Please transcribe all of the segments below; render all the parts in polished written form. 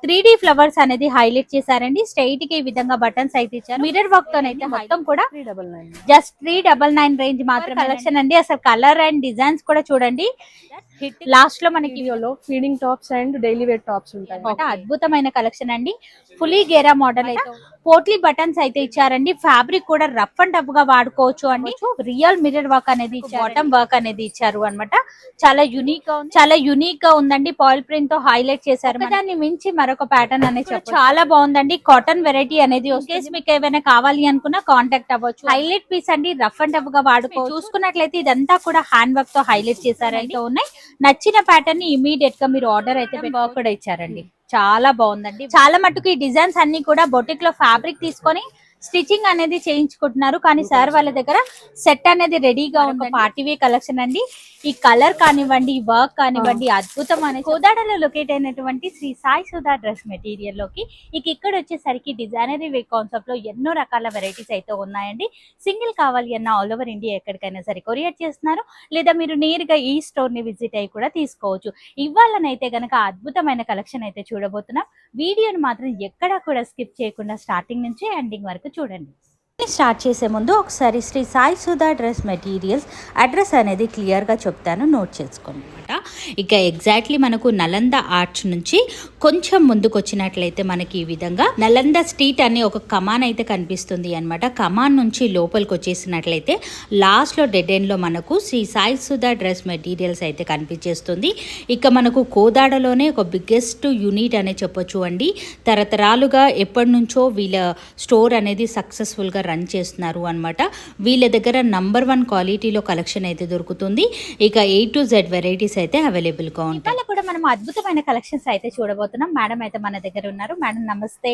3D flowers అనేది highlight చేశారండి. Straight కి ఈ విధంగా బటన్స్ అయితే ఇచ్చారు. మిర్రర్ వర్క్ తోనైతే మొత్తం కూడా జస్ట్ 399 రేంజ్ మాత్రమే కలెక్షన్ అండి. అసలు కలర్ అండ్ డిజైన్స్ కూడా చూడండి. లాస్ట్ లో మనకి feeding tops and daily wear tops ఉంటాయి. అద్భుతమైన కలెక్షన్ అండి. ఫుల్లీ గేరా మోడల్ అయితే పోట్లీ బటన్స్ అయితే ఇచ్చారండి. ఫ్యాబ్రిక్ కూడా రఫ్ అండ్ టఫ్ గా వాడుకోవచ్చు అండి. రియల్ మిర్రర్ వర్క్ అనేది బాటమ్ వర్క్ అనేది ఇచ్చారు అన్నమాట. చాలా యూనిక్ గా ఉందండి. పాయిల్ ప్రింట్ తో హైలైట్ చేశారు. దాన్ని మించి మరొక ప్యాటర్న్ అనేది చాలా బాగుందండి. కాటన్ వెరైటీ అనేది కేసు మీకు ఏమైనా కావాలి అనుకున్నా కాంటాక్ట్ అవ్వచ్చు. హైలైట్ పీస్ అండి. రఫ్ అండ్ టఫ్ గా వాడుకోవచ్చు. చూసుకున్నట్లయితే ఇదంతా కూడా హ్యాండ్ వర్క్ తో హైలైట్ చేశారండి. ఉన్నాయి నచ్చిన ప్యాటర్న్ ని ఇమీడియట్ గా మీరు ఆర్డర్ అయితే కూడా ఇచ్చారండి. చాలా బాగుందండి. చాలా మట్టుకు ఈ డిజైన్స్ అన్ని కూడా బొటిక్ లో ఫ్యాబ్రిక్ తీసుకొని స్టిచింగ్ అనేది చేయించుకుంటున్నారు. కానీ సార్ వాళ్ళ దగ్గర సెట్ అనేది రెడీగా ఉంది. పార్టీవే కలెక్షన్ అండి. ఈ కలర్ కానివ్వండి, వర్క్ కానివ్వండి అద్భుతం అనేది. కోదాడలో లొకేట్ అయినటువంటి శ్రీ సాయి సుధా డ్రెస్ మెటీరియల్ లోకి ఇక్కడ వచ్చేసరికి డిజైనరీ వే కాన్సెప్ట్ లో ఎన్నో రకాల వెరైటీస్ అయితే ఉన్నాయండి. సింగిల్ కావాలి అన్న ఆల్ ఓవర్ ఇండియా ఎక్కడికైనా సరే కొరియర్ చేస్తున్నారు. లేదా మీరు నేరుగా ఈ స్టోర్ ని విజిట్ అయ్యి కూడా తీసుకోవచ్చు. ఇవాళనైతే గనక అద్భుతమైన కలెక్షన్ అయితే చూడబోతున్నాం. వీడియోని మాత్రం ఎక్కడా కూడా స్కిప్ చేయకుండా స్టార్టింగ్ నుంచి ఎండింగ్ వరకు చూడండి. స్టార్ట్ చేసే ముందు ఒకసారి Shri Sai Sudha dress materials address అనేది క్లియర్గా చెప్తాను, నోట్ చేసుకోండి. ఇక ఎగ్జాక్ట్లీ మనకు నలంద ఆర్చ్ నుంచి కొంచెం ముందుకు వచ్చినట్లయితే మనకి ఈ విధంగా నలంద స్ట్రీట్ అనే ఒక కమాన్ అయితే కనిపిస్తుంది అనమాట. కమాన్ నుంచి లోపలికి వచ్చేసినట్లయితే లాస్ట్లో డెడ్ ఎండ్లో మనకు శ్రీ సాయి సుధా డ్రెస్ మెటీరియల్స్ అయితే కనిపించేస్తుంది. ఇక మనకు కోదాడలోనే ఒక బిగ్గెస్ట్ యూనిట్ అనే చెప్పొచ్చు అండి. తరతరాలుగా ఎప్పటి నుంచో వీళ్ళ స్టోర్ అనేది సక్సెస్ఫుల్గా రన్ చేస్తున్నారు అనమాట. వీళ్ళ దగ్గర నంబర్ 1 క్వాలిటీలో కలెక్షన్ అయితే దొరుకుతుంది. ఇక A to Z వెరైటీస్ అయితే అవైలబుల్ గా ఉంటాయి. ఇవాళ కూడా మనం అద్భుతమైన కలెక్షన్స్ అయితే చూడబోతున్నాం. మేడం అయితే మన దగ్గర ఉన్నారు. మేడం నమస్తే.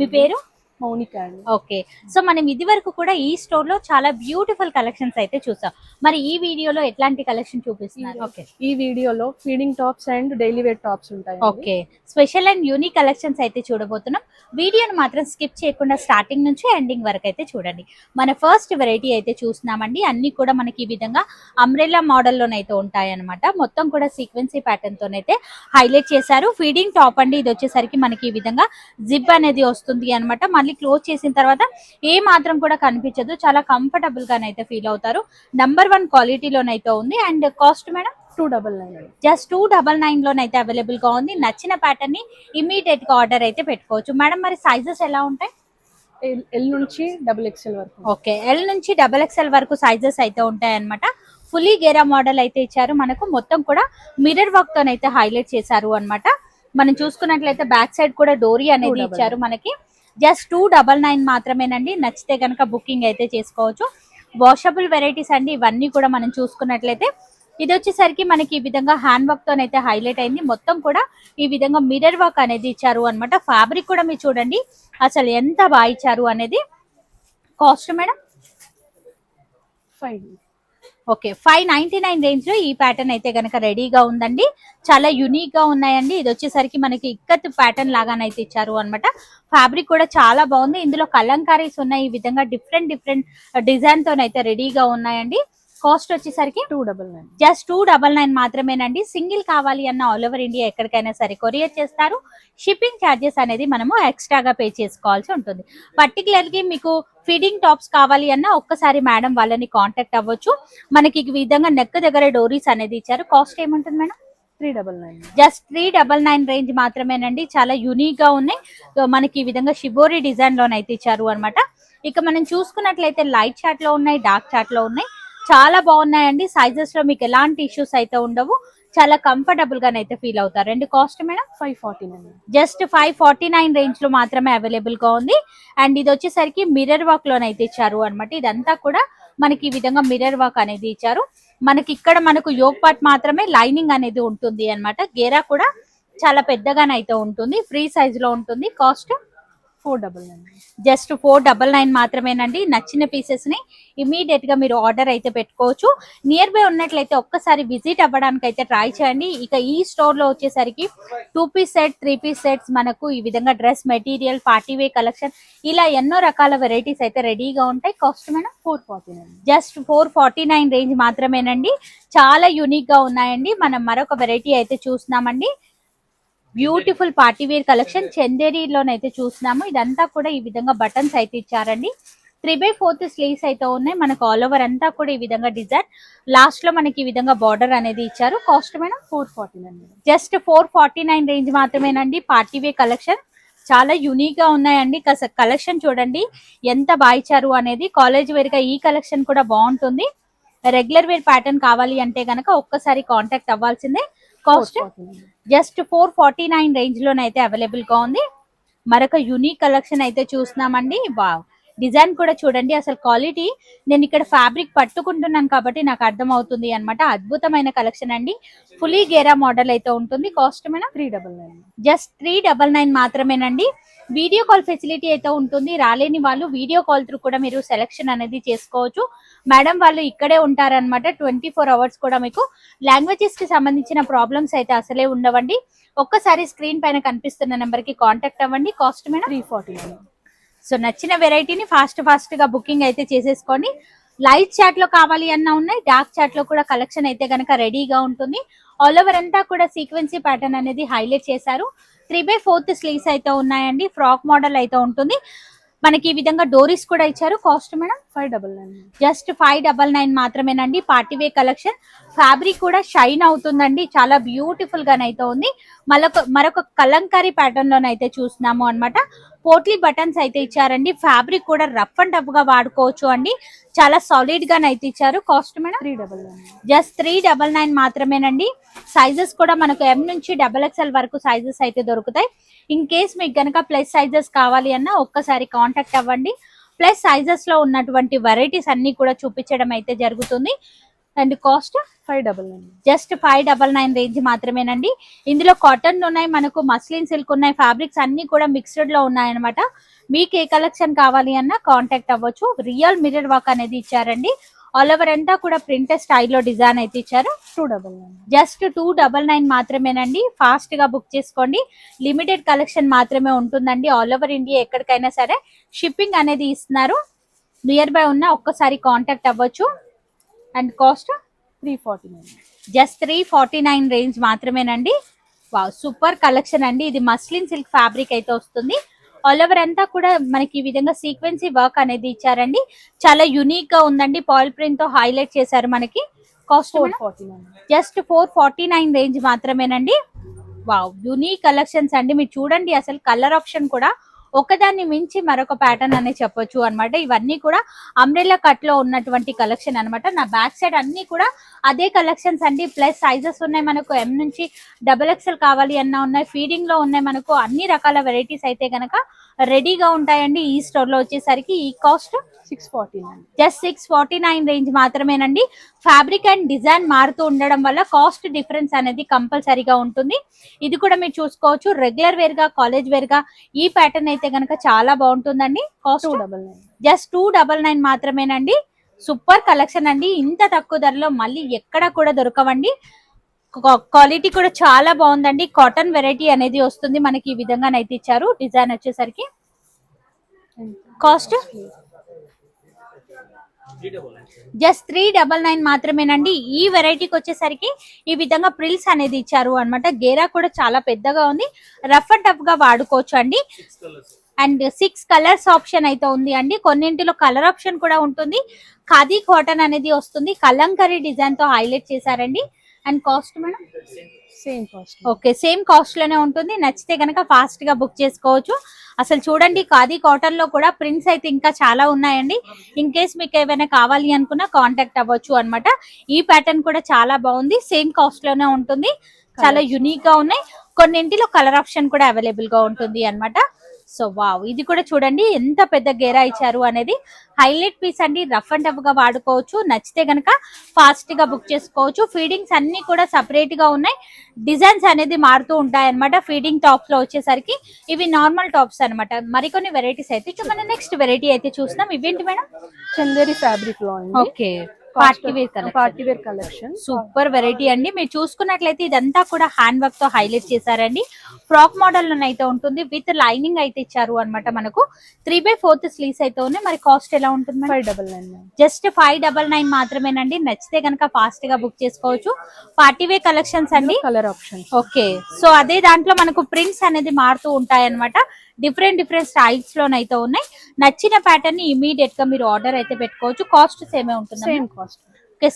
మీ పేరు? మౌనిక. ఓకే. సో మనం ఇది వరకు కూడా ఈ స్టోర్ లో చాలా బ్యూటిఫుల్ కలెక్షన్స్ అయితే చూసాం. మరి ఈ వీడియోలో ఎట్లాంటి కలెక్షన్ చూపిస్తున్నారు? ఓకే, ఈ వీడియోలో feeding tops and daily wear tops ఉంటాయి. Okay, special and unique collections అయితే చూడబోతున్నాం. వీడియోని మాత్రం స్కిప్ చేయకుండా స్టార్టింగ్ నుంచి ఎండింగ్ వరకు అయితే చూడండి. మన ఫస్ట్ వెరైటీ అయితే చూస్తున్నామండి. అన్ని కూడా మనకి ఈ విధంగా అంబ్రెల్లా మోడల్లోనైతే ఉంటాయి అనమాట. మొత్తం కూడా సీక్వెన్సీ ప్యాటర్న్ తోనైతే హైలైట్ చేశారు. ఫీడింగ్ టాప్ అండి. ఇది వచ్చేసరికి మనకి ఈ విధంగా జిప్ అనేది వస్తుంది అనమాట. మళ్ళీ క్లోజ్ చేసిన తర్వాత ఏ మాత్రం కూడా కనిపించదు. చాలా కంఫర్టబుల్ గానైతే ఫీల్ అవుతారు. నంబర్ 1 క్వాలిటీలోనైతే ఉంది. And cost madam 299. జస్ట్ 299 లోనైతే అవైలబుల్ గా ఉంది. నచ్చిన ప్యాటర్న్ ని ఇమీడియట్ గా ఆర్డర్ అయితే పెట్టుకోవచ్చు. మేడం మరి సైజెస్ ఎలా ఉంటాయి? ఎల్ నుంచి XXL వరకు. ఓకే, ఎల్ నుంచి XXL వరకు సైజెస్ అయితే ఉంటాయి అనమాట. ఫుల్లీ గేరా మోడల్ అయితే ఇచ్చారు. మనకు మొత్తం కూడా మిర్రర్ వర్క్ తోనైతే హైలైట్ చేశారు అనమాట. మనం చూసుకున్నట్లయితే బ్యాక్ సైడ్ కూడా డోరీ అనేది ఇచ్చారు మనకి. జస్ట్ 299 మాత్రమేనండి. నచ్చితే కనుక బుకింగ్ అయితే చేసుకోవచ్చు. వాషబుల్ వెరైటీస్ అండి ఇవన్నీ కూడా. మనం చూసుకున్నట్లయితే ఇది వచ్చేసరికి మనకి ఈ విధంగా హ్యాండ్ వర్క్ తోనైతే హైలైట్ అయింది. మొత్తం కూడా ఈ విధంగా మిర్రర్ వర్క్ అనేది ఇచ్చారు అనమాట. ఫ్యాబ్రిక్ కూడా మీరు చూడండి అసలు ఎంత బాగా ఇచ్చారు అనేది. Cost madam 5. ఓకే, 599 రేంజ్ లో ఈ ప్యాటర్న్ అయితే గనక రెడీగా ఉందండి. చాలా యూనిక్ గా ఉన్నాయండి. ఇది వచ్చేసరికి మనకి ఇక్కత్ ప్యాటర్న్ లాగానైతే ఇచ్చారు అనమాట. ఫ్యాబ్రిక్ కూడా చాలా బాగుంది. ఇందులో కలంకారీస్ ఉన్నాయి. ఈ విధంగా డిఫరెంట్ డిజైన్ తోనైతే రెడీగా ఉన్నాయండి. కాస్ట్ వచ్చేసరికి 299. జస్ట్ 299 మాత్రమేనండి. సింగిల్ కావాలి అన్న ఆల్ ఓవర్ ఇండియా ఎక్కడికైనా సరే కొరియర్ చేస్తారు. షిప్పింగ్ ఛార్జెస్ అనేది మనము ఎక్స్ట్రాగా పే చేసుకోవాల్సి ఉంటుంది. పర్టికులర్లీ మీకు ఫీడింగ్ టాప్స్ కావాలి అన్న ఒక్కసారి మేడం వాళ్ళని కాంటాక్ట్ అవ్వచ్చు. మనకి ఈ విధంగా నెక్ దగ్గర డోరీస్ అనేది ఇచ్చారు. కాస్ట్ ఏముంటుంది మేడం? 399. జస్ట్ 399 రేంజ్ మాత్రమేనండి. చాలా యూనిక్ గా ఉన్నాయి. మనకి ఈ విధంగా షిబోరి డిజైన్ లోనైతే ఇచ్చారు అనమాట. ఇక మనం చూసుకున్నట్లయితే లైట్ చాట్ లో ఉన్నాయి, డార్క్ చాట్ లో ఉన్నాయి. చాలా బాగున్నాయండి. సైజెస్ లో మీకు ఎలాంటి ఇష్యూస్ అయితే ఉండవు. చాలా కంఫర్టబుల్ గానైతే ఫీల్ అవుతారు. And cost madam 549. Just 549 range లో మాత్రమే అవైలబుల్ గా ఉంది. అండ్ ఇది వచ్చేసరికి మిర్రర్ వర్క్ లోనైతే ఇచ్చారు అనమాట. ఇదంతా కూడా మనకి ఈ విధంగా మిర్రర్ వర్క్ అనేది ఇచ్చారు. మనకి ఇక్కడ మనకు యోగ్ పార్ట్ మాత్రమే లైనింగ్ అనేది ఉంటుంది అనమాట. గేరా కూడా చాలా పెద్దగానైతే ఉంటుంది. ఫ్రీ సైజ్ లో ఉంటుంది. కాస్ట్ 499. జస్ట్ 499 మాత్రమేనండి. నచ్చిన పీసెస్ ని ఇమీడియట్ గా మీరు ఆర్డర్ అయితే పెట్టుకోవచ్చు. నియర్ బై ఉన్నట్లయితే ఒక్కసారి విజిట్ అవ్వడానికి అయితే ట్రై చేయండి. ఇక ఈ స్టోర్ లో వచ్చేసరికి 2 పీస్ సెట్, 3 పీస్ సెట్స్ మనకు ఈ విధంగా డ్రెస్ మెటీరియల్, పార్టీ వే కలెక్షన్ ఇలా ఎన్నో రకాల వెరైటీస్ అయితే రెడీగా ఉంటాయి. Cost madam 449. జస్ట్ 449 రేంజ్ మాత్రమేనండి. చాలా యూనిక్ గా ఉన్నాయండి. మనం మరొక వెరైటీ అయితే చూస్తున్నామండి. బ్యూటిఫుల్ పార్టీ వేర్ కలెక్షన్ చందేరిలోనైతే చూస్తున్నాము. ఇదంతా కూడా ఈ విధంగా బటన్స్ అయితే ఇచ్చారండి. 3/4 స్లీవ్స్ అయితే ఉన్నాయి. మనకు ఆల్ ఓవర్ అంతా కూడా ఈ విధంగా డిజైన్, లాస్ట్ లో మనకి ఈ విధంగా బార్డర్ అనేది ఇచ్చారు. Cost madam 449. జస్ట్ 449 రేంజ్ మాత్రమేనండి. పార్టీ వేర్ కలెక్షన్ చాలా యూనిక్ గా ఉన్నాయండి. కలెక్షన్ చూడండి ఎంత బాగా ఇచ్చారు అనేది. కాలేజ్ వేర్ గా ఈ కలెక్షన్ కూడా బాగుంటుంది. రెగ్యులర్ వేర్ ప్యాటర్న్ కావాలి అంటే గనక ఒక్కసారి కాంటాక్ట్ అవ్వాల్సిందే. కాస్ట్ జస్ట్ 449 రేంజ్ లోనైతే అవైలబుల్ గా ఉంది. మరొక యూనిక్ కలెక్షన్ అయితే చూస్తున్నామండి. వావ్, డిజైన్ కూడా చూడండి. అసలు క్వాలిటీ, నేను ఇక్కడ ఫ్యాబ్రిక్ పట్టుకుంటున్నాను కాబట్టి నాకు అర్థం అవుతుంది అనమాట. అద్భుతమైన కలెక్షన్ అండి. ఫుల్లీ గేరా మోడల్ అయితే ఉంటుంది. Cost madam 399. జస్ట్ 399 మాత్రమేనండి. వీడియో కాల్ ఫెసిలిటీ అయితే ఉంటుంది. రాలేని వాళ్ళు వీడియో కాల్ త్రూ కూడా మీరు సెలెక్షన్ అనేది చేసుకోవచ్చు. మేడం వాళ్ళు ఇక్కడే ఉంటారనమాట. 24 అవర్స్ కూడా మీకు లాంగ్వేజెస్ కి సంబంధించిన ప్రాబ్లమ్స్ అయితే అసలే ఉండవండి. ఒక్కసారి స్క్రీన్ పైన కనిపిస్తున్న నెంబర్ కి కాంటాక్ట్ అవ్వండి. Cost madam 349. సో నచ్చిన వెరైటీని ఫాస్ట్ గా బుకింగ్ అయితే చేసేసుకోండి. లైట్ చాట్ లో కావాలి అన్నా ఉన్నాయి, డార్క్ చాట్ లో కూడా కలెక్షన్ అయితే కనుక రెడీగా ఉంటుంది. ఆల్ ఓవర్ అంతా కూడా సీక్వెన్సీ ప్యాటర్న్ అనేది హైలైట్ చేశారు. 3/4 స్లీవ్స్ అయితే ఉన్నాయండి. ఫ్రాక్ మోడల్ అయితే ఉంటుంది. మనకి ఈ విధంగా డోరీస్ కూడా ఇచ్చారు. Cost madam 599. జస్ట్ 599 మాత్రమేనండి. Party wear collection. ఫ్యాబ్రిక్ కూడా షైన్ అవుతుందండి. చాలా బ్యూటిఫుల్ గానైతే ఉంది. మరొక కలంకారీ ప్యాటర్న్ లోనైతే చూస్తున్నాము అన్నమాట. పోట్లీ బటన్స్ అయితే ఇచ్చారండి. ఫ్యాబ్రిక్ కూడా రఫ్ అండ్ టఫ్ గా వాడుకోవచ్చు అండి. చాలా సాలిడ్ గానైతే ఇచ్చారు. Cost madam 399. జస్ట్ 399 మాత్రమేనండి. సైజెస్ కూడా మనకు M నుంచి XXL వరకు సైజెస్ అయితే దొరుకుతాయి. ఇన్ కేస్ మీకు గనక ప్లస్ సైజెస్ కావాలి అన్నా ఒక్కసారి కాంటాక్ట్ అవ్వండి. ప్లస్ సైజెస్ లో ఉన్నటువంటి వెరైటీస్ అన్ని కూడా చూపించడం అయితే జరుగుతుంది. And cost 599. జస్ట్ 599 రేంజ్ మాత్రమేనండి. ఇందులో కాటన్ ఉన్నాయి, మనకు మస్లిన్ సిల్క్ ఉన్నాయి, ఫ్యాబ్రిక్స్ అన్ని కూడా మిక్స్డ్ లో ఉన్నాయన్నమాట. మీకు ఏ కలెక్షన్ కావాలి అన్నా కాంటాక్ట్ అవ్వచ్చు. రియల్ మిర్రర్ వర్క్ అనేది ఇచ్చారండి. ఆల్ ఓవర్ అంతా కూడా ప్రింటెడ్ స్టైల్లో డిజైన్ అయితే ఇచ్చారు. 299. జస్ట్ 299 మాత్రమేనండి. ఫాస్ట్ గా బుక్ చేసుకోండి. లిమిటెడ్ కలెక్షన్ మాత్రమే ఉంటుందండి. ఆల్ ఓవర్ ఇండియా ఎక్కడికైనా సరే షిప్పింగ్ అనేది ఇస్తున్నారు. నియర్ బై ఉన్న ఒక్కసారి కాంటాక్ట్ అవ్వచ్చు. And cost 349. జస్ట్ 349 రేంజ్ మాత్రమేనండి. వావ్, సూపర్ కలెక్షన్ అండి. ఇది మస్లిన్ సిల్క్ ఫ్యాబ్రిక్ అయితే వస్తుంది. ఆల్ ఓవర్ అంతా కూడా మనకి ఈ విధంగా సీక్వెన్సీ వర్క్ అనేది ఇచ్చారండి. చాలా యూనిక్ గా ఉందండి. పాయిల్ ప్రింట్ తో హైలైట్ చేశారు మనకి. కాస్ట్ 449. జస్ట్ 449 రేంజ్ మాత్రమేనండి. వావ్, యూనిక్ కలెక్షన్స్ అండి. మీరు చూడండి అసలు కలర్ ఆప్షన్ కూడా ఒకదాన్ని మించి మరొక ప్యాటర్న్ అనే చెప్పొచ్చు అన్నమాట. ఇవన్నీ కూడా అంబ్రెల్లా కట్ లో ఉన్నటువంటి కలెక్షన్ అన్నమాట. నా బ్యాక్ సైడ్ అన్ని కూడా అదే కలెక్షన్స్ అండి. ప్లస్ సైజెస్ ఉన్నాయి మనకు. M నుంచి XXL కావాలి అన్నా ఉన్నాయి. ఫీడింగ్ లో ఉన్నాయి మనకు. అన్ని రకాల వెరైటీస్ అయితే గనక రెడీగా ఉంటాయండి. ఈ స్టోర్ లో వచ్చేసరికి ఈ కాస్ట్ 649. జస్ట్ 649 రేంజ్ మాత్రమేనండి. ఫ్యాబ్రిక్ అండ్ డిజైన్ మారుతూ ఉండడం వల్ల కాస్ట్ డిఫరెన్స్ అనేది కంపల్సరీగా ఉంటుంది. ఇది కూడా మీరు చూసుకోవచ్చు. రెగ్యులర్ వేర్ గా, కాలేజ్ వేర్ గా ఈ ప్యాటర్న్ అయితే గనక చాలా బాగుంటుందండి. కాస్ట్ 299. జస్ట్ 299 మాత్రమేనండి. సూపర్ కలెక్షన్ అండి. ఇంత తక్కువ ధరలో మళ్ళీ ఎక్కడ కూడా దొరకవండి. క్వాలిటీ కూడా చాలా బాగుందండి. కాటన్ వెరైటీ అనేది వస్తుంది మనకి. ఈ విధంగానైతే ఇచ్చారు. డిజైన్ వచ్చేసరికి కాస్ట్ జస్ట్ 399 మాత్రమేనండి. ఈ వెరైటీకి వచ్చేసరికి ఈ విధంగా ప్రిల్స్ అనేది ఇచ్చారు అన్నమాట. గేరా కూడా చాలా పెద్దగా ఉంది. రఫ్ అండ్ టఫ్ గా వాడుకోవచ్చు అండి. అండ్ 6 కలర్స్ ఆప్షన్ అయితే ఉంది అండి. కొన్నింటిలో కలర్ ఆప్షన్ కూడా ఉంటుంది. ఖాదీ కాటన్ అనేది వస్తుంది. కలంకరీ డిజైన్ తో హైలైట్ చేశారండి. And cost madam same cost. Okay, same cost లోనే ఉంటుంది. నచ్చితే గనక ఫాస్ట్ గా బుక్ చేసుకోవచ్చు. అసలు చూడండి ఖాదీ కాటన్ లో కూడా ప్రింట్స్ అయితే ఇంకా చాలా ఉన్నాయండి. ఇన్ కేస్ మీకు ఏమైనా కావాలి అనుకున్నా కాంటాక్ట్ అవ్వచ్చు అన్నమాట. ఈ ప్యాటర్న్ కూడా చాలా బాగుంది. సేమ్ కాస్ట్ లోనే ఉంటుంది. చాలా యూనిక్ గా ఉన్నాయి. కొన్నింటిలో కలర్ ఆప్షన్ కూడా అవైలబుల్ గా ఉంటుంది అన్నమాట. సో వావ్, ఇది కూడా చూడండి ఎంత పెద్ద గేరా ఇచ్చారు అనేది. హైలైట్ పీస్ అండి. రఫ్ అండ్ టఫ్ గా వాడుకోవచ్చు. నచ్చితే గనక ఫాస్ట్ గా బుక్ చేసుకోవచ్చు. ఫీడింగ్స్ అన్ని కూడా సపరేట్ గా ఉన్నాయి. డిజైన్స్ అనేది మారుతూ ఉంటాయి అన్నమాట. ఫీడింగ్ టాప్స్ లో వచ్చేసరికి ఇవి నార్మల్ టాప్స్ అన్నమాట. మరికొన్ని వెరైటీస్ అయితే మన నెక్స్ట్ వెరైటీ అయితే చూస్తున్నాం. ఇవేంటి మేడం? చందేరి ఫ్యాబ్రిక్ లో అండి. Okay, party wear collection. Party wear collection. Super variety అండి. మీరు చూసుకున్నట్లయితే ఇదంతా కూడా హ్యాండ్ వర్క్ తో హైలైట్ చేశారండి. ఫ్రాక్ మోడల్ లోనైతే ఉంటుంది, విత్ లైనింగ్ అయితే ఇచ్చారు అన్నమాట. మనకు 3/4 స్లీవ్స్ అయితే ఉన్నాయి. మరి కాస్ట్ ఎలా ఉంటుంది? 599. జస్ట్ 599 మాత్రమేనండి. నచ్చితే కనుక ఫాస్ట్ గా బుక్ చేసుకోవచ్చు. పార్టీ వేర్ కలెక్షన్స్ అండి, కలర్ ఆప్షన్స్. ఓకే. సో అదే దాంట్లో మనకు ప్రింట్స్ అనేది మారుతూ ఉంటాయి అన్నమాట. డిఫరెంట్ స్టైల్స్ లోనైతే ఉన్నాయి. నచ్చిన ప్యాటర్న్ ని ఇమీడియట్ గా మీరు ఆర్డర్ అయితే పెట్టుకోవచ్చు. కాస్ట్ సేమే ఉంటుంది. Same cost.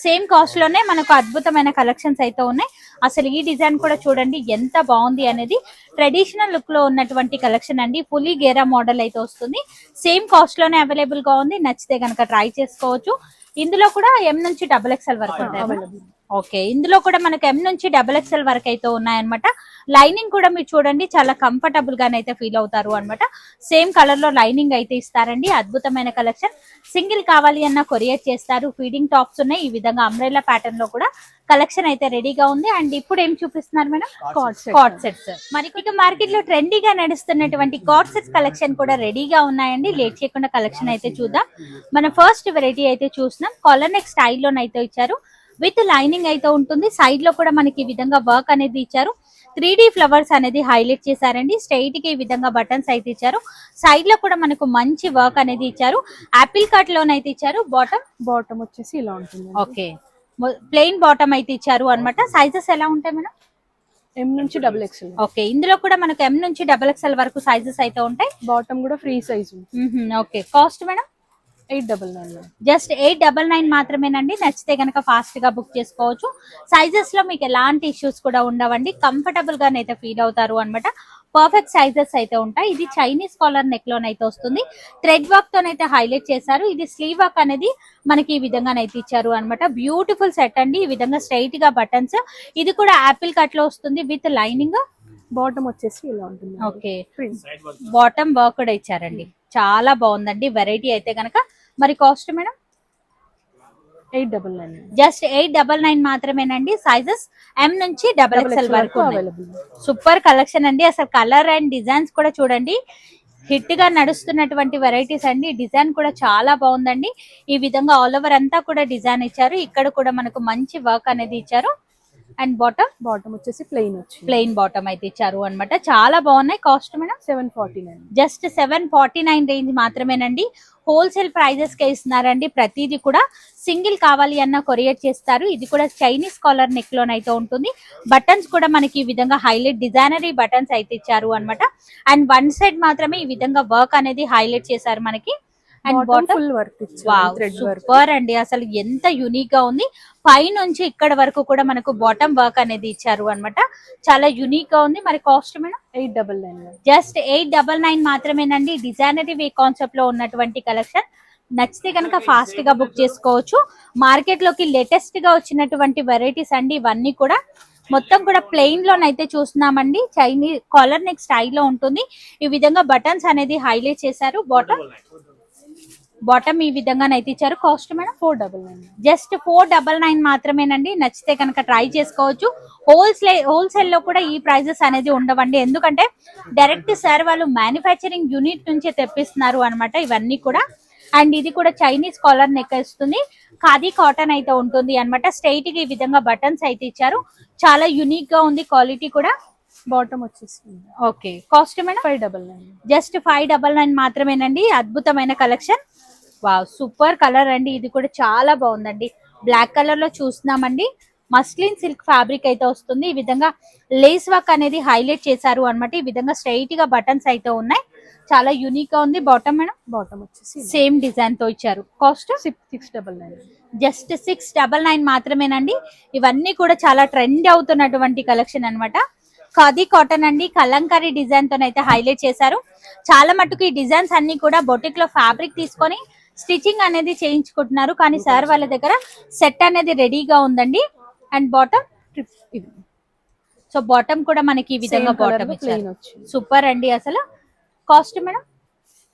సేమ్ కాస్ట్ లోనే మనకు అద్భుతమైన కలెక్షన్స్ అయితే ఉన్నాయి. అసలు ఈ డిజైన్ కూడా చూడండి ఎంత బాగుంది అనేది. ట్రెడిషనల్ లుక్ లో ఉన్నటువంటి కలెక్షన్ అండి. ఫుల్లీ గేరా మోడల్ అయితే వస్తుంది. సేమ్ కాస్ట్ లోనే అవైలబుల్ గా ఉంది. నచ్చితే కనుక ట్రై చేసుకోవచ్చు. ఇందులో కూడా M నుంచి XXL వరకు ఉంటాయి. ఓకే, ఇందులో కూడా మనకు M నుంచి XXL వరకు అయితే ఉన్నాయన్నమాట. లైనింగ్ కూడా మీరు చూడండి చాలా కంఫర్టబుల్ గానైతే ఫీల్ అవుతారు అన్నమాట. సేమ్ కలర్ లో లైనింగ్ అయితే ఇస్తారండి. అద్భుతమైన కలెక్షన్. సింగిల్ కావాలి అన్న కొరియర్ చేస్తారు. ఫీడింగ్ టాప్స్ ఉన్నాయి. ఈ విధంగా అంబ్రెల్లా ప్యాటర్న్ లో కూడా కలెక్షన్ అయితే రెడీగా ఉంది. అండ్ ఇప్పుడు ఏం చూపిస్తున్నారు మేడం? Card sets. మరి ఇక మార్కెట్ లో ట్రెండీగా నడుస్తున్నటువంటి కార్డ్ సెట్స్ కలెక్షన్ కూడా రెడీగా ఉన్నాయండి. లేట్ చేయకుండా కలెక్షన్ అయితే చూద్దాం. మన ఫస్ట్ వెరైటీ అయితే చూస్తున్నాం. కాలర్ నెక్ స్టైల్లోనైతే ఇచ్చారు. విత్ లైనింగ్ అయితే ఉంటుంది. సైడ్ లో కూడా మనకి ఈ విధంగా వర్క్ అనేది ఇచ్చారు. 3D ఫ్లవర్స్ అనేది హైలైట్ చేశారండి. స్ట్రైట్ కి ఈ విధంగా బటన్స్ అయితే ఇచ్చారు. సైడ్ లో కూడా మనకు మంచి వర్క్ అనేది ఇచ్చారు. యాపిల్ కట్ లోనైతే ఇచ్చారు. బాటమ్ వచ్చేసి ఇలా ఉంటుంది. ఓకే, ప్లెయిన్ బాటమ్ అయితే ఇచ్చారు అన్నమాట. సైజెస్ ఎలా ఉంటాయి మేడం? M నుంచి XXL. ఓకే, ఇందులో కూడా మనకు M నుంచి XXL వరకు సైజెస్ అయితే ఉంటాయి. బాటమ్ కూడా free size. Okay, cost madam? 899. Just 899 మాత్రమేనండి. నచ్చితే కనుక ఫాస్ట్ గా బుక్ చేసుకోవచ్చు. సైజెస్ లో మీకు ఎలాంటి ఇష్యూస్ కూడా ఉండవండి. కంఫర్టబుల్ గానైతే ఫీల్ అవుతారు అన్నమాట. పర్ఫెక్ట్ సైజెస్ అయితే ఉంటాయి. ఇది చైనీస్ కాలర్ నెక్ లోనైతే వస్తుంది. థ్రెడ్ వర్క్ తోనైతే హైలైట్ చేశారు. ఇది స్లీవ్ వర్క్ అనేది మనకి ఈ విధంగానైతే ఇచ్చారు అన్నమాట. బ్యూటిఫుల్ సెట్ అండి. ఈ విధంగా స్ట్రైట్ గా బటన్స్. ఇది కూడా యాపిల్ కట్ లో వస్తుంది విత్ లైనింగ్. బాటమ్ వచ్చేసి ఇలా ఉంటుంది. ఓకే, బాటమ్ వర్క్ కూడా ఇచ్చారండి. చాలా బాగుందండి వెరైటీ అయితే కనుక. మరి కాస్ట్ మేడం? 899. జస్ట్ 899 మాత్రమేనండి. సైజెస్ M నుంచి XXL వరకు అవైలబుల్. సూపర్ కలెక్షన్ అండి. అసలు కలర్ అండ్ డిజైన్స్ కూడా చూడండి. హిట్ గా నడుస్తున్నటువంటి వెరైటీస్ అండి. డిజైన్ కూడా చాలా బాగుందండి. ఈ విధంగా ఆల్ ఓవర్ అంతా కూడా డిజైన్ ఇచ్చారు. ఇక్కడ కూడా మనకు మంచి వర్క్ అనేది ఇచ్చారు. అండ్ బాటమ్ వచ్చేసి ప్లెయిన్ బాటమ్ అయితే ఇచ్చారు అన్నమాట. చాలా బాగున్నాయి. Cost madam? 749. జస్ట్ 749 రేంజ్ మాత్రమేనండి. హోల్సేల్ ప్రైజెస్ కే ఇస్తున్నారండి. ప్రతిదీ కూడా సింగిల్ కావాలి అన్న కొరియర్ చేస్తారు. ఇది కూడా చైనీస్ కాలర్ నెక్ లోనైతే ఉంటుంది. బటన్స్ కూడా మనకి ఈ విధంగా హైలైట్ డిజైనరీ బటన్స్ అయితే ఇచ్చారు అన్నమాట. అండ్ వన్ సైడ్ మాత్రమే ఈ విధంగా వర్క్ అనేది హైలైట్ చేశారు మనకి. అండ్ ఫుల్ వర్క్ సూపర్ అండి. అసలు ఎంత యూనిక్ గా ఉంది. పై నుంచి ఇక్కడ వరకు కూడా మనకు బాటమ్ వర్క్ అనేది ఇచ్చారు అన్నమాట. చాలా యూనిక్ గా ఉంది. మరి కాస్ట్ మేడం? 899. జస్ట్ 899 మాత్రమేనండి. డిజైనరీ వే కాన్సెప్ట్ లో ఉన్నటువంటి కలెక్షన్. నచ్చితే కనుక ఫాస్ట్ గా బుక్ చేసుకోవచ్చు. మార్కెట్ లోకి లేటెస్ట్ గా వచ్చినటువంటి వెరైటీస్ అండి ఇవన్నీ కూడా. మొత్తం కూడా ప్లెయిన్ లోనైతే చూస్తున్నామండి. చైనీస్ కాలర్ నెక్ స్టైల్లో ఉంటుంది. ఈ విధంగా బటన్స్ అనేది హైలైట్ చేశారు. బాటమ్ ఈ విధంగానైతే ఇచ్చారు. Cost madam? 499. జస్ట్ 499 మాత్రమేనండి. నచ్చితే కనుక ట్రై చేసుకోవచ్చు. హోల్సేల్ లో కూడా ఈ ప్రైజెస్ అనేది ఉండవండి. ఎందుకంటే డైరెక్ట్ సార్ వాళ్ళు మ్యానుఫ్యాక్చరింగ్ యూనిట్ నుంచి తెప్పిస్తున్నారు అన్నమాట ఇవన్నీ కూడా. అండ్ ఇది కూడా చైనీస్ కాలర్ నెక్ వస్తుంది. ఖాదీ కాటన్ అయితే ఉంటుంది అన్నమాట. స్ట్రైట్ గా ఈ విధంగా బటన్స్ అయితే ఇచ్చారు. చాలా యూనిక్ గా ఉంది. క్వాలిటీ కూడా. బాటమ్ వచ్చేసి ఓకే, కాస్ట్ మేడం? 599. జస్ట్ 599 మాత్రమేనండి. అద్భుతమైన కలెక్షన్. వావ్, సూపర్ కలర్ అండి. ఇది కూడా చాలా బాగుందండి. బ్లాక్ కలర్ లో చూస్తున్నామండి. మస్లిన్ సిల్క్ ఫ్యాబ్రిక్ అయితే వస్తుంది. ఈ విధంగా లేస్ వర్క్ అనేది హైలైట్ చేశారు అన్నమాట. ఈ విధంగా స్ట్రైట్ గా బటన్స్ అయితే ఉన్నాయి. చాలా యూనిక్ గా ఉంది. Bottom madam? బాటమ్ వచ్చేసి సేమ్ డిజైన్ తో ఇచ్చారు. కాస్ట్? 699. జస్ట్ 699 మాత్రమేనండి. ఇవన్నీ కూడా చాలా ట్రెండ్ అవుతున్నటువంటి కలెక్షన్ అన్నమాట. ఖాదీ కాటన్ అండి. కలంకారీ డిజైన్ తోనైతే హైలైట్ చేశారు. చాలా మట్టుకు ఈ డిజైన్స్ అన్ని కూడా బొటిక్ లో ఫ్యాబ్రిక్ తీసుకొని స్టిచ్చింగ్ అనేది చేయించుకుంటున్నారు. కానీ సార్ వాళ్ళ దగ్గర సెట్ అనేది రెడీగా ఉందండి. అండ్ బాటమ్ సో బాటమ్ కూడా మనకి ఈ విధంగా బాటమ్ ఇచ్చారు. సూపర్ అండి. అసలు కాస్ట్ మేడం?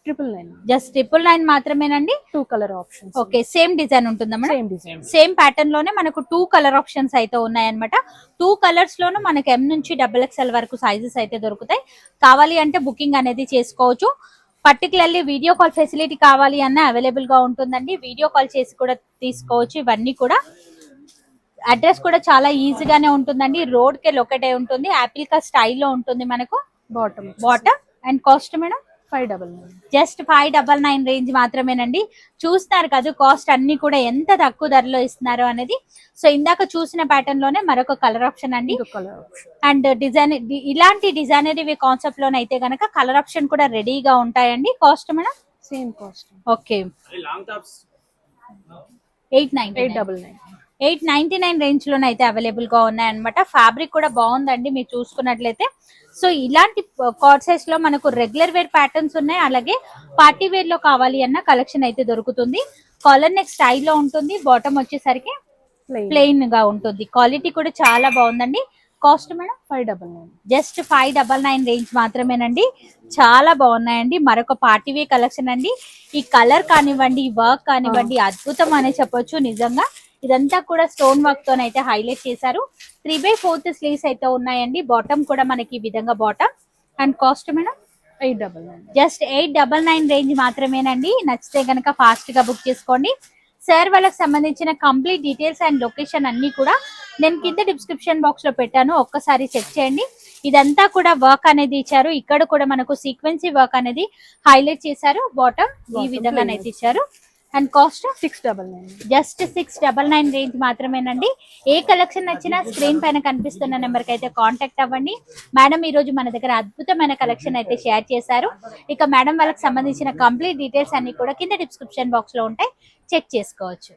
999. జస్ట్ 999 మాత్రమేనండి. 2 colour options. Okay, same design ఉంటుందా madam? Same design. Same pattern లోనే మనకు 2 కలర్ ఆప్షన్స్ అయితే ఉన్నాయన్నమాట. 2 కలర్స్ లోను మనకి M నుంచి XXL వరకు సైజెస్ అయితే దొరుకుతాయి. కావాలి అంటే బుకింగ్ అనేది చేసుకోవచ్చు. పర్టికులర్లీ వీడియో కాల్ ఫెసిలిటీ కావాలి అన్న అవైలబుల్ గా ఉంటుందండి. వీడియో కాల్ చేసి కూడా తీసుకోవచ్చు. ఇవన్నీ కూడా అడ్రస్ కూడా చాలా ఈజీగానే ఉంటుందండి. రోడ్ కే లొకేట్ అయి ఉంటుంది. యాపిల్ కా స్టైల్లో ఉంటుంది మనకు. Bottom and cost madam 599. Just 599 range మాత్రమేనండి. చూస్తున్నారు కదా కాస్ట్ అన్ని కూడా ఎంత తక్కువ ధరలో ఇస్తున్నారు అనేది. సో ఇందాక చూసిన ప్యాటర్న్ లోనే మరొక కలర్ ఆప్షన్ అండి. అండ్ డిజైన్ ఇలాంటి డిజైనరీ కాన్సెప్ట్ లోనైతే గనక కలర్ ఆప్షన్ కూడా రెడీగా ఉంటాయండి. Cost madam same cost. Okay 899 899 range లోనైతే అవైలబుల్ గా ఉన్నాయన్నమాట. ఫ్యాబ్రిక్ కూడా బాగుందండి మీరు చూసుకున్నట్లయితే. సో ఇలాంటి కార్డ్ సైజ్ లో మనకు రెగ్యులర్ వేర్ ప్యాటర్న్స్ ఉన్నాయి. అలాగే పార్టీ వేర్ లో కావాలి అన్న కలెక్షన్ అయితే దొరుకుతుంది. కాలర్ నెక్ స్టైల్లో ఉంటుంది. బాటమ్ వచ్చేసరికి ప్లెయిన్ గా ఉంటుంది. క్వాలిటీ కూడా చాలా బాగుందండి. Cost madam 599. జస్ట్ 599 రేంజ్ మాత్రమేనండి. చాలా బాగున్నాయండి. మరొక పార్టీ వేర్ కలెక్షన్ అండి. ఈ కలర్ కానివ్వండి, ఈ వర్క్ కానివ్వండి అద్భుతం అనే చెప్పొచ్చు. నిజంగా ఇదంతా కూడా స్టోన్ వర్క్ తోనైతే హైలైట్ చేశారు. 3/4 స్లీవ్స్ అయితే ఉన్నాయండి. బాటమ్ కూడా మనకి ఈ విధంగా bottom. And cost madam 899. Just 899 range మాత్రమేనండి. నచ్చితే గనక ఫాస్ట్ గా బుక్ చేసుకోండి. సార్ వాళ్ళకి సంబంధించిన కంప్లీట్ డీటెయిల్స్ అండ్ లొకేషన్ అన్ని కూడా నేను కింద డిస్క్రిప్షన్ బాక్స్ లో పెట్టాను. ఒక్కసారి చెక్ చేయండి. ఇదంతా కూడా వర్క్ అనేది ఇచ్చారు. ఇక్కడ కూడా మనకు సీక్వెన్సీ వర్క్ అనేది హైలైట్ చేశారు. బాటమ్ ఈ విధంగానైతే ఇచ్చారు. And cost 699. జస్ట్ 699 రేంజ్ మాత్రమేనండి. ఏ కలెక్షన్ నచ్చినా స్క్రీన్ పైన కనిపిస్తున్న నెంబర్ కి అయితే కాంటాక్ట్ అవ్వండి. మేడం ఈ రోజు మన దగ్గర అద్భుతమైన కలెక్షన్ అయితే షేర్ చేశారు. ఇక మేడం వాళ్ళకి సంబంధించిన కంప్లీట్ డీటెయిల్స్ అన్ని కూడా కింద డిస్క్రిప్షన్ బాక్స్ లో ఉంటాయి. చెక్ చేసుకోవచ్చు.